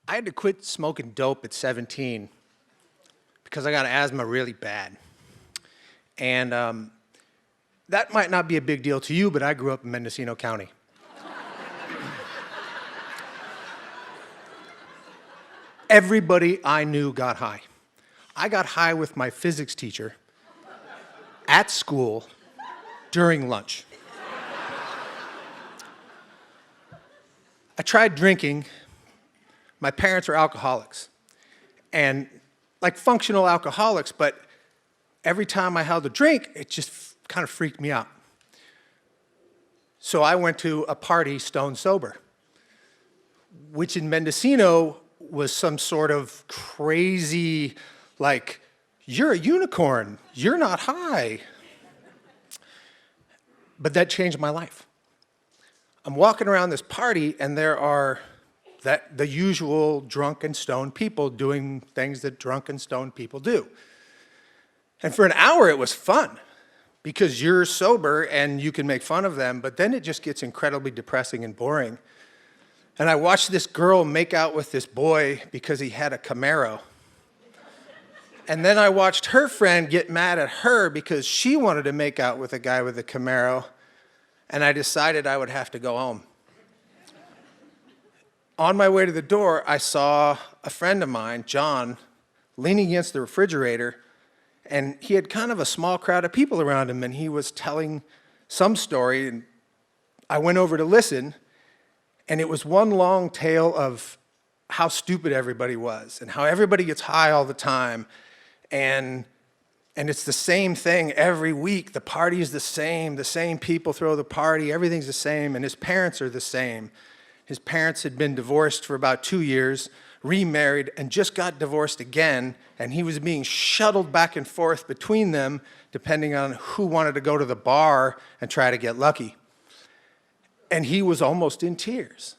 I had to quit smoking dope at 17 because I got asthma really bad. And that might not be a big deal to you, but I grew up in Mendocino County. Everybody I knew got high. I got high with my physics teacher at school during lunch. I tried drinking. My parents are alcoholics, and like functional alcoholics, but every time I held a drink, it just kind of freaked me out. So I went to a party stone sober, which in Mendocino was some sort of crazy, like, you're a unicorn, you're not high. But that changed my life. I'm walking around this party, and there are the usual drunk and stoned people doing things that drunk and stoned people do. And for an hour, it was fun, because you're sober and you can make fun of them, but then it just gets incredibly depressing and boring. And I watched this girl make out with this boy because he had a Camaro. And then I watched her friend get mad at her because she wanted to make out with a guy with a Camaro, and I decided I would have to go home. On my way to the door, I saw a friend of mine, John, leaning against the refrigerator, and he had kind of a small crowd of people around him, and he was telling some story, and I went over to listen, and it was one long tale of how stupid everybody was, and how everybody gets high all the time, and it's the same thing every week. The party is the same people throw the party, everything's the same, and his parents are the same. His parents had been divorced for about 2 years, remarried, and just got divorced again, and he was being shuttled back and forth between them, depending on who wanted to go to the bar and try to get lucky. And he was almost in tears.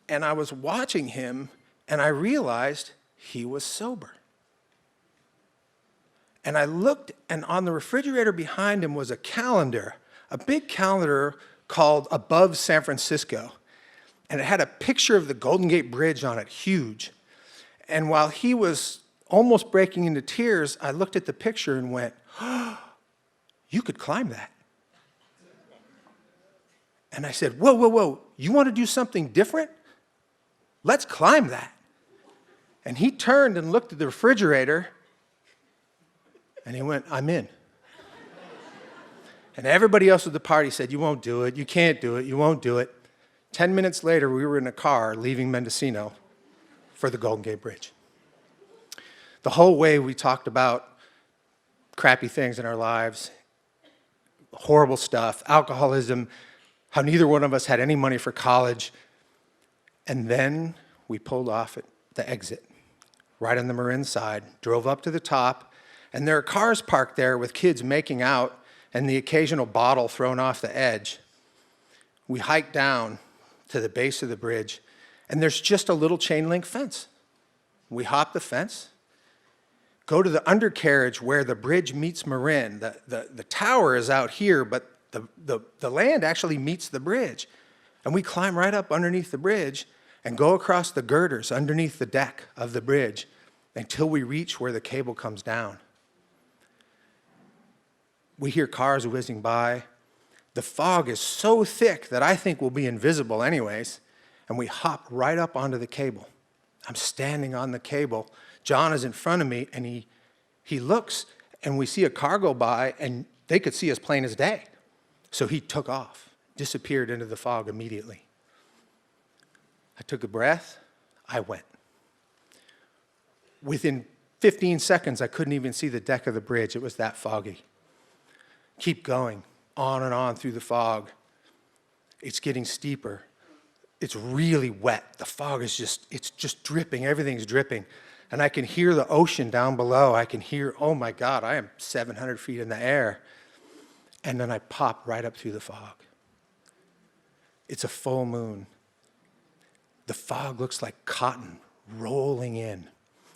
And I was watching him, and I realized he was sober. And I looked, and on the refrigerator behind him was a calendar, a big calendar called Above San Francisco. And it had a picture of the Golden Gate Bridge on it, huge. And while he was almost breaking into tears, I looked at the picture and went, "Oh, you could climb that." And I said, "Whoa, whoa, whoa, you want to do something different? Let's climb that." And he turned and looked at the refrigerator, and he went, "I'm in." And everybody else at the party said, "You won't do it, you can't do it, you won't do it." 10 minutes later, we were in a car leaving Mendocino for the Golden Gate Bridge. The whole way we talked about crappy things in our lives, horrible stuff, alcoholism, how neither one of us had any money for college. And then we pulled off at the exit, right on the Marin side, drove up to the top, and there are cars parked there with kids making out and the occasional bottle thrown off the edge. We hiked down to the base of the bridge, and there's just a little chain link fence. We hop the fence, go to the undercarriage where the bridge meets Marin. The tower is out here, but the land actually meets the bridge. And we climb right up underneath the bridge and go across the girders underneath the deck of the bridge until we reach where the cable comes down. We hear cars whizzing by. The fog is so thick that I think we'll be invisible anyways, and we hop right up onto the cable. I'm standing on the cable. John is in front of me, and he looks, and we see a car go by, and they could see us plain as day. So he took off, disappeared into the fog immediately. I took a breath, I went. Within 15 seconds, I couldn't even see the deck of the bridge. It was that foggy. Keep going. On and on through the fog. It's getting steeper. It's really wet. The fog is it's just dripping. Everything's dripping. And I can hear the ocean down below. I can hear, oh my God, I am 700 feet in the air. And then I pop right up through the fog. It's a full moon. The fog looks like cotton rolling in,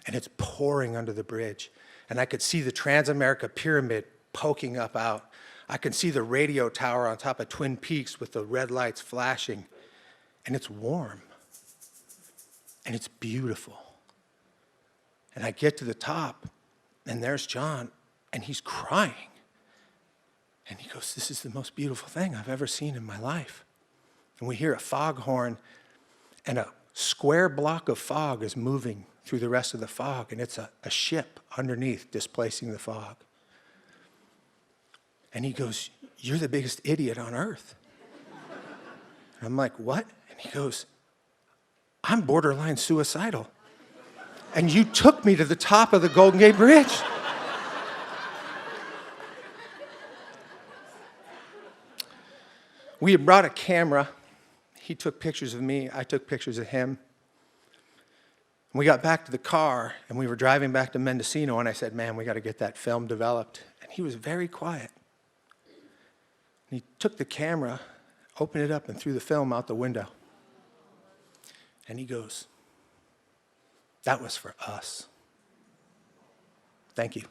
and it's pouring under the bridge. And I could see the Transamerica Pyramid poking up out. I can see the radio tower on top of Twin Peaks with the red lights flashing, and it's warm. and it's beautiful. And I get to the top, and there's John, and he's crying. And he goes, this is the most beautiful thing I've ever seen in my life. And we hear a foghorn, and a square block of fog is moving through the rest of the fog, and it's a ship underneath displacing the fog. And he goes, you're the biggest idiot on earth. And I'm like, what? And he goes, I'm borderline suicidal. And you took me to the top of the Golden Gate Bridge. We had brought a camera. He took pictures of me. I took pictures of him. We got back to the car, and we were driving back to Mendocino, and I said, man, we got to get that film developed. And he was very quiet. And he took the camera, opened it up, and threw the film out the window. And he goes, that was for us. Thank you.